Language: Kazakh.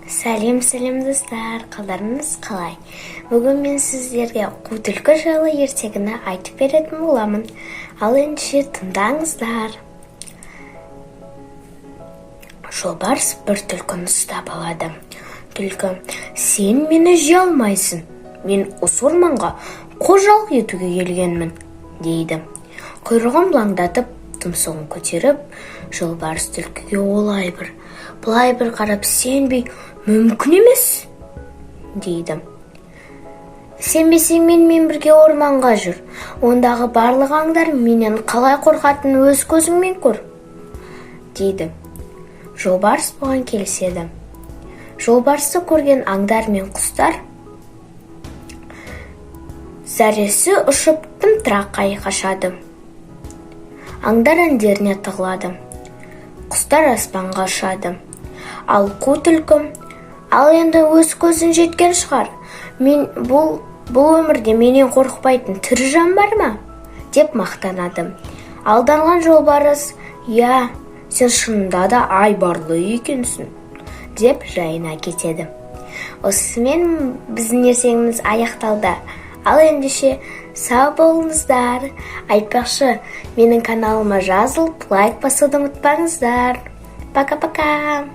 Сәлем достар, қалдарыңыз қалай? Бүгін мен сіздерге қу түлкі жайлы ертегіні айтып беретін боламын. Ал ендеше тыңдаңыздар. Жолбарыс бір түлкіні ұстап алады. Түлкі: сен мені жей алмайсың. Мен осы орманға қожалық етуге келгенмін, дейді. Құйрығын бұлаңдатып, тұмсығын көтеріп, жолбарыс түлкіге олай бір, бұлай бір қарап сенбей, мүмкін емес, дейді. Сенбесең мен бірге орманға жүр. Ондағы барлық аңдар менен қалай қорқатынын өз көзіңмен көр, дейді. Жолбарыс бұған келіседі. Жолбарысты көрген аңдар мен құстар зәресі ұшып тым-тырақай қашады. Аңдар әндеріне тығылады. Құстар аспанға ұшады. Ал қу түлкі: ал енді өз көзін жеткен шығар. Бұл өмірде менен қорықпайтын тірі жан бар ма? Деп мақтанады. Алданған жолбарыс: я, сен шынында да айбарлы екенсің, деп жайына кетеді. Осымен біздің ертегіміз аяқталды. Ал ендеше сау болыңыздар. Айтпақшы, менің каналыма жазылып, лайк басуды ұмытпаңыздар. Пока-пока.